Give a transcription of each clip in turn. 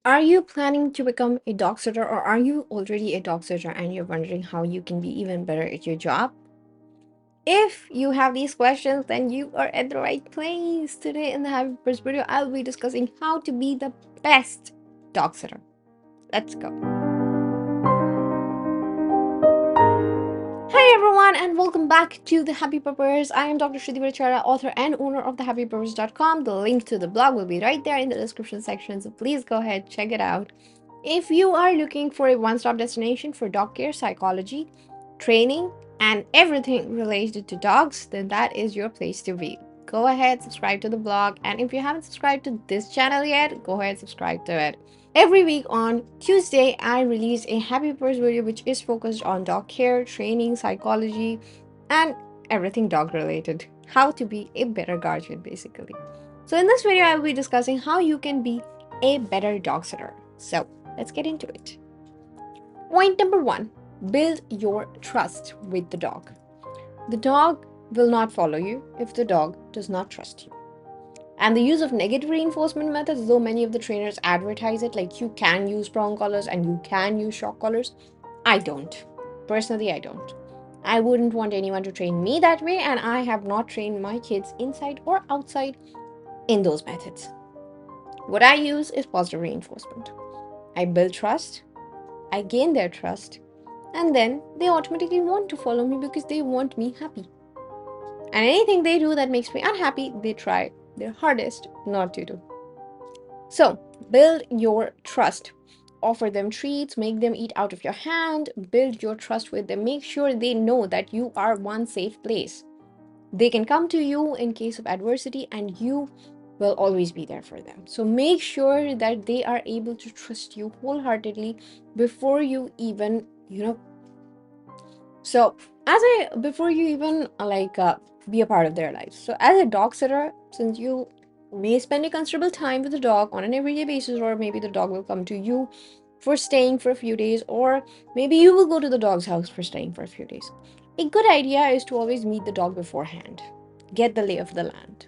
Are you planning to become a dog sitter, or are you already a dog sitter and you're wondering how you can be even better at your job? If you have these questions, then you are at the right place. Today in the Happy Birds video, I'll be discussing how to be the best dog sitter. Let's go. Hi everyone, and welcome back to the Happy Puppers. I am Dr. Shruti Bhattacharya, author and owner of thehappypuppers.com. The link to the blog will be right there in the description section, so please go ahead, check it out. If you are looking for a one-stop destination for dog care, psychology, training, and everything related to dogs, then that is your place to be. Go ahead, subscribe to the blog, and if you haven't subscribed to this channel yet, go ahead, subscribe to it. Every week on Tuesday, I release a Happy Purse video which is focused on dog care, training, psychology, and everything dog related. How to be a better guardian, basically. So, in this video, I will be discussing how you can be a better dog sitter. So, let's get into it. Point number 1, build your trust with the dog. The dog will not follow you if the dog does not trust you. And the use of negative reinforcement methods, though many of the trainers advertise it, like you can use prong collars and you can use shock collars, I don't. Personally, I don't. I wouldn't want anyone to train me that way, and I have not trained my kids inside or outside in those methods. What I use is positive reinforcement. I build trust, I gain their trust, and then they automatically want to follow me because they want me happy. And anything they do that makes me unhappy, they try their hardest not to do. So, build your trust. Offer them treats, make them eat out of your hand, build your trust with them. Make sure they know that you are one safe place. They can come to you in case of adversity, and you will always be there for them. So, make sure that they are able to trust you wholeheartedly before you even, before you even be a part of their lives. So, as a dog sitter, since you may spend a considerable time with the dog on an everyday basis, or maybe the dog will come to you for staying for a few days, or maybe you will go to the dog's house for staying for a few days. A good idea is to always meet the dog beforehand, get the lay of the land.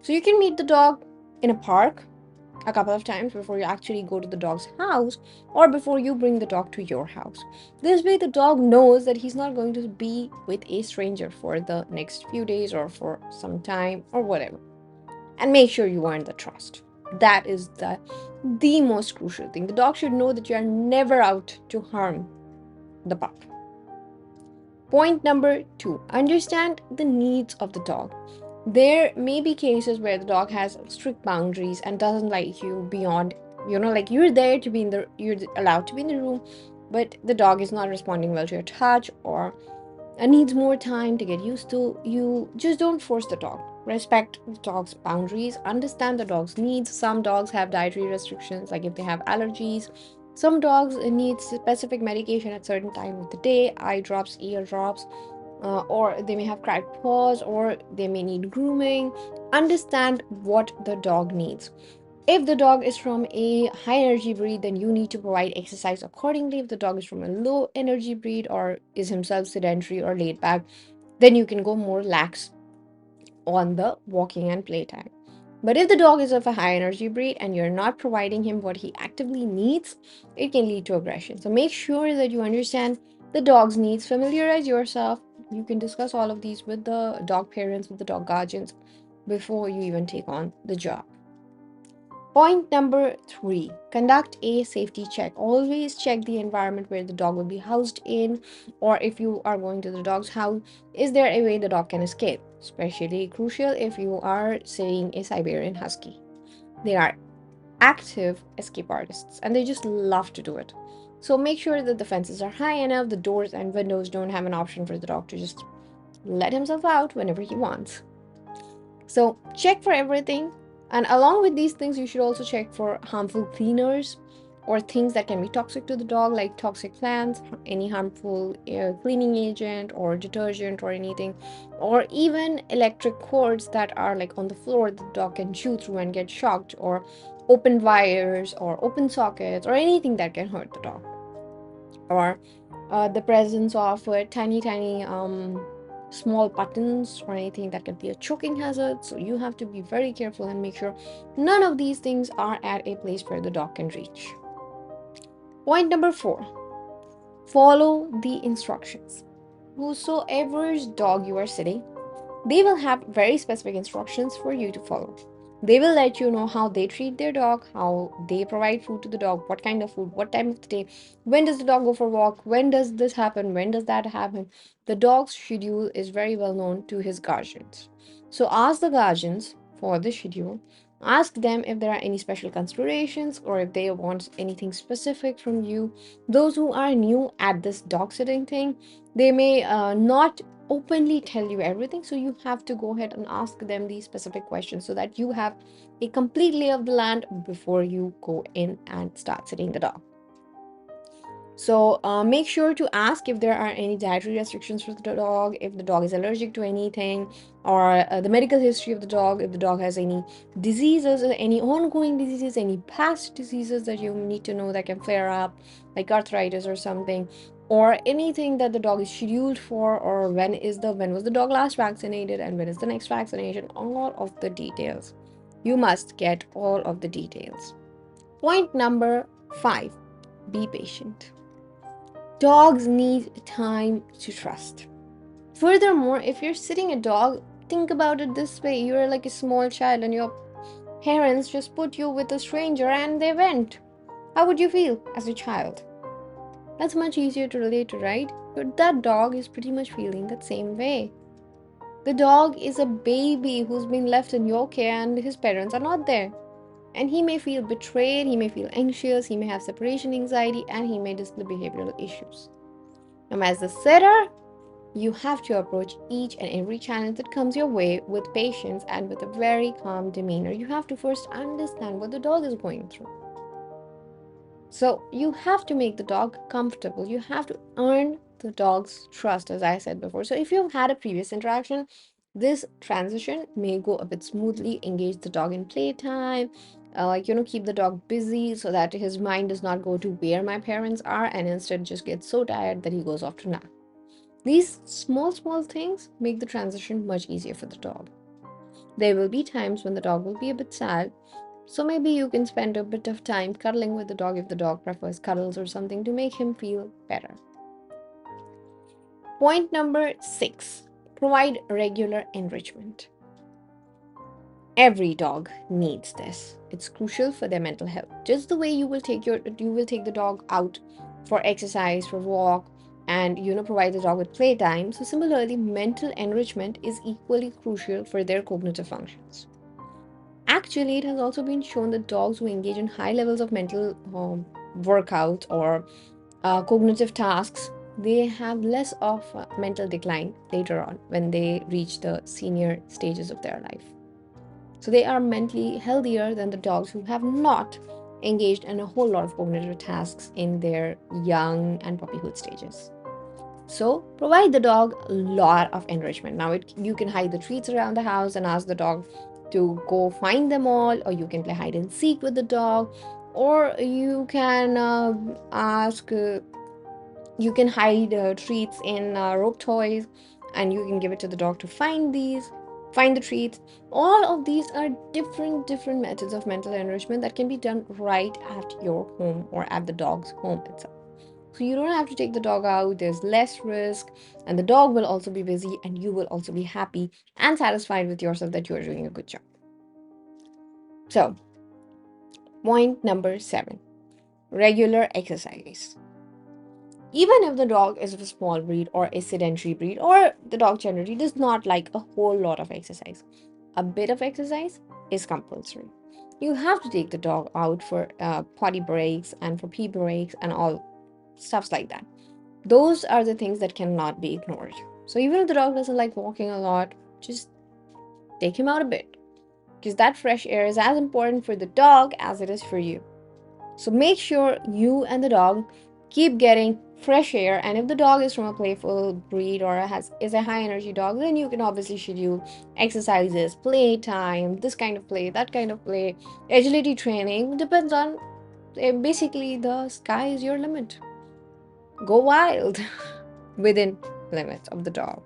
So, you can meet the dog in a park a couple of times before you actually go to the dog's house, or before you bring the dog to your house. This way, the dog knows that he's not going to be with a stranger for the next few days or for some time or whatever. And make sure you earn the trust. That is the most crucial thing. The dog should know that you are never out to harm the pup. Point number 2, understand the needs of the dog. There may be cases where the dog has strict boundaries and doesn't like you beyond, like you're there to be you're allowed to be in the room, but the dog is not responding well to your touch, or needs more time to get used to you. Just don't force the dog. Respect the dog's boundaries, understand the dog's needs. Some dogs have dietary restrictions, like if they have allergies. Some dogs need specific medication at certain time of the day, eye drops, ear drops, or they may have cracked paws, or they may need grooming. Understand what the dog needs. If the dog is from a high energy breed, then you need to provide exercise accordingly. If the dog is from a low energy breed or is himself sedentary or laid back, then you can go more lax on the walking and playtime. But if the dog is of a high energy breed and you're not providing him what he actively needs, it can lead to aggression. So make sure that you understand the dog's needs, familiarize yourself. You can discuss all of these with the dog parents, with the dog guardians before you even take on the job. Point number 3, conduct a safety check. Always check the environment where the dog will be housed in, or if you are going to the dog's house, is there a way the dog can escape? Especially crucial if you are seeing a Siberian Husky. They are active escape artists and they just love to do it. So make sure that the fences are high enough, the doors and windows don't have an option for the dog to just let himself out whenever he wants. So check for everything. And along with these things, you should also check for harmful cleaners or things that can be toxic to the dog, like toxic plants, any harmful cleaning agent or detergent or anything, or even electric cords that are like on the floor that the dog can chew through and get shocked, or open wires or open sockets or anything that can hurt the dog, or the presence of tiny small buttons or anything that could be a choking hazard. So you have to be very careful and make sure none of these things are at a place where the dog can reach. Point number 4, follow the instructions. Whosoever's dog you are sitting, they will have very specific instructions for you to follow. They will let you know how they treat their dog, how they provide food to the dog, what kind of food, what time of the day, when does the dog go for a walk, when does this happen, when does that happen. The dog's schedule is very well known to his guardians. So ask the guardians for the schedule. Ask them if there are any special considerations or if they want anything specific from you. Those who are new at this dog sitting thing, they may not openly tell you everything, so you have to go ahead and ask them these specific questions so that you have a complete lay of the land before you go in and start sitting the dog. So make sure to ask if there are any dietary restrictions for the dog, if the dog is allergic to anything, or the medical history of the dog, if the dog has any diseases, any ongoing diseases, any past diseases that you need to know that can flare up, like arthritis or something, or anything that the dog is scheduled for, or when was the dog last vaccinated and when is the next vaccination, all of the details. You must get all of the details. Point number 5, be patient. Dogs need time to trust. Furthermore, if you're sitting a dog, think about it this way: you're like a small child and your parents just put you with a stranger and they went. How would you feel as a child? That's much easier to relate to, right? But that dog is pretty much feeling that same way. The dog is a baby who's been left in your care and his parents are not there. And he may feel betrayed, he may feel anxious, he may have separation anxiety, and he may display behavioral issues. Now, as the sitter, you have to approach each and every challenge that comes your way with patience and with a very calm demeanor. You have to first understand what the dog is going through. So, you have to make the dog comfortable. You have to earn the dog's trust, as I said before. So, if you've had a previous interaction, this transition may go a bit smoothly. Engage the dog in playtime, keep the dog busy so that his mind does not go to where my parents are and instead just gets so tired that he goes off to nap. These small things make the transition much easier for the dog. There will be times when the dog will be a bit sad, so maybe you can spend a bit of time cuddling with the dog if the dog prefers cuddles or something to make him feel better. Point number 6, provide regular enrichment. Every dog needs this. It's crucial for their mental health. Just the way you will take the dog out for exercise, for walk, and provide the dog with playtime. So similarly, mental enrichment is equally crucial for their cognitive functions. Actually, it has also been shown that dogs who engage in high levels of mental workout or cognitive tasks, they have less of mental decline later on when they reach the senior stages of their life. So they are mentally healthier than the dogs who have not engaged in a whole lot of cognitive tasks in their young and puppyhood stages. So provide the dog a lot of enrichment. Now you can hide the treats around the house and ask the dog to go find them all, or you can play hide and seek with the dog, or you can you can hide treats in rope toys and you can give it to the dog to find the treats. All of these are different methods of mental enrichment that can be done right at your home or at the dog's home itself. So you don't have to take the dog out, there's less risk, and the dog will also be busy and you will also be happy and satisfied with yourself that you are doing a good job. So point number 7, regular exercise. Even if the dog is of a small breed or a sedentary breed, or the dog generally does not like a whole lot of exercise, a bit of exercise is compulsory. You have to take the dog out for potty breaks and for pee breaks and all stuffs like that. Those are the things that cannot be ignored. So even if the dog doesn't like walking a lot, just take him out a bit, because that fresh air is as important for the dog as it is for you. So make sure you and the dog keep getting fresh air. And if the dog is from a playful breed or is a high energy dog, then you can obviously schedule exercises, play time, this kind of play, that kind of play, agility training. Depends on basically the sky is your limit. Go wild within limits of the dog.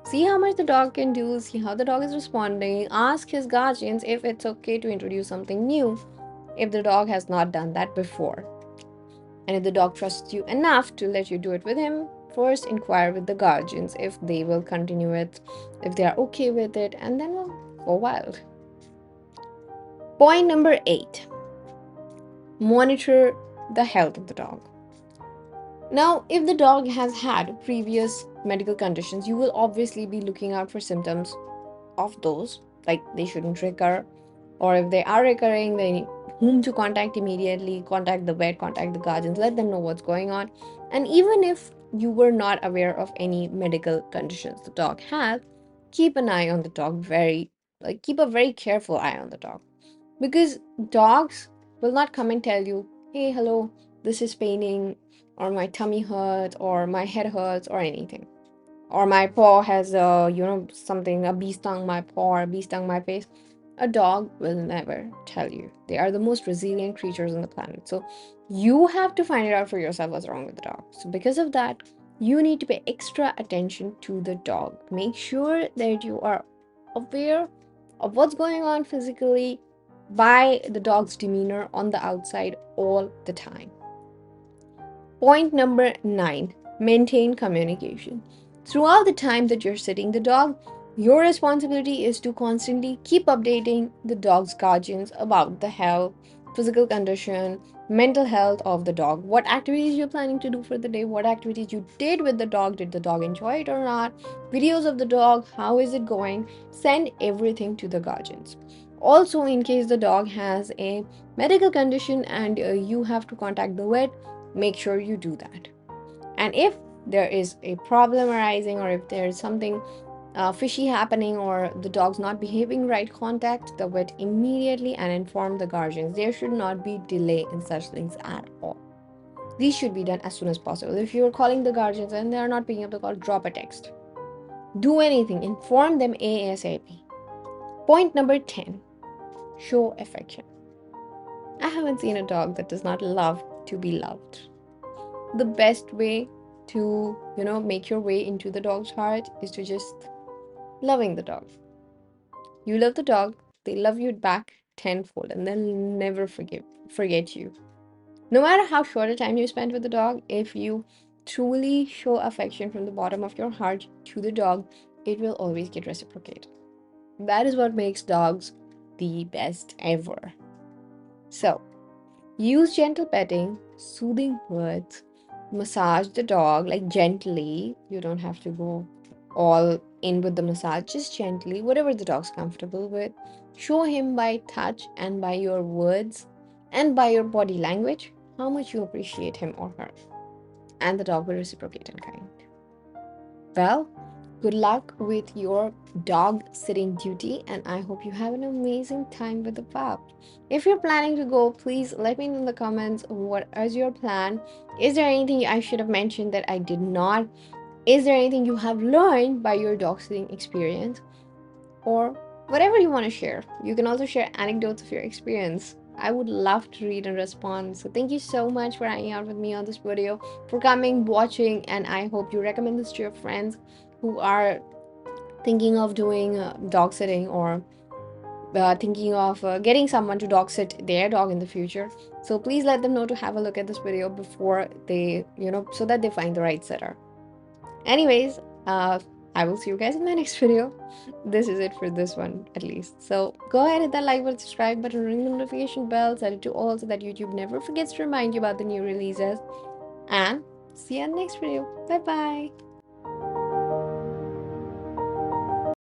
See how much the dog can do, see how the dog is responding. Ask his guardians if it's okay to introduce something new if the dog has not done that before. And if the dog trusts you enough to let you do it with him, first inquire with the guardians if they will continue it, if they are okay with it, and then we'll go wild. Point number 8, monitor the health of the dog. Now, if the dog has had previous medical conditions, you will obviously be looking out for symptoms of those, like they shouldn't recur, or if they are recurring, they whom to contact immediately, contact the vet, contact the guardians, let them know what's going on. And even if you were not aware of any medical conditions the dog has, keep an eye on the dog, keep a very careful eye on the dog, because dogs will not come and tell you, hey, hello, this is paining, or my tummy hurts, or my head hurts, or anything, or my paw has something, a bee stung my paw, or a bee stung my face. A dog will never tell you. They are the most resilient creatures on the planet, so you have to find it out for yourself what's wrong with the dog. So because of that, you need to pay extra attention to the dog. Make sure that you are aware of what's going on physically by the dog's demeanor on the outside all the time. Point number 9, maintain communication. Throughout the time that you're sitting the dog, your responsibility is to constantly keep updating the dog's guardians about the health, physical condition, mental health of the dog, what activities you're planning to do for the day, what activities you did with the dog, did the dog enjoy it or not, videos of the dog, how is it going, send everything to the guardians. Also, in case the dog has a medical condition and you have to contact the vet, make sure you do that. And if there is a problem arising, or if there is something fishy happening, or the dog's not behaving right, contact the vet immediately and inform the guardians. There should not be delay in such things at all. These should be done as soon as possible. If you're calling the guardians and they are not picking up the call, drop a text. Do anything, inform them ASAP. Point number 10, show affection. I haven't seen a dog that does not love to be loved. The best way to make your way into the dog's heart is to just loving the dog. You love the dog, they love you back tenfold, and they'll never forget you. No matter how short a time you spend with the dog, if you truly show affection from the bottom of your heart to the dog, it will always get reciprocated. That is what makes dogs the best ever. So use gentle petting, soothing words, massage the dog like gently. You don't have to go all in with the massage, just gently, whatever the dog's comfortable with. Show him by touch and by your words and by your body language how much you appreciate him or her, and the dog will reciprocate in kind. Well, good luck with your dog sitting duty, and I hope you have an amazing time with the pup. If you're planning to go, please let me know in the comments what is your plan. Is there anything I should have mentioned that I did not? Is there anything you have learned by your dog sitting experience? Or whatever you want to share. You can also share anecdotes of your experience. I would love to read and respond. So thank you so much for hanging out with me on this video, for coming, watching, and I hope you recommend this to your friends who are thinking of doing dog sitting, or thinking of getting someone to dog sit their dog in the future. So please let them know to have a look at this video before they, so that they find the right sitter. Anyways, I will see you guys in my next video. This is it for this one, at least. So go ahead, hit that like button, subscribe button, ring the notification bell, set it to all so that YouTube never forgets to remind you about the new releases. And see you in the next video. Bye bye.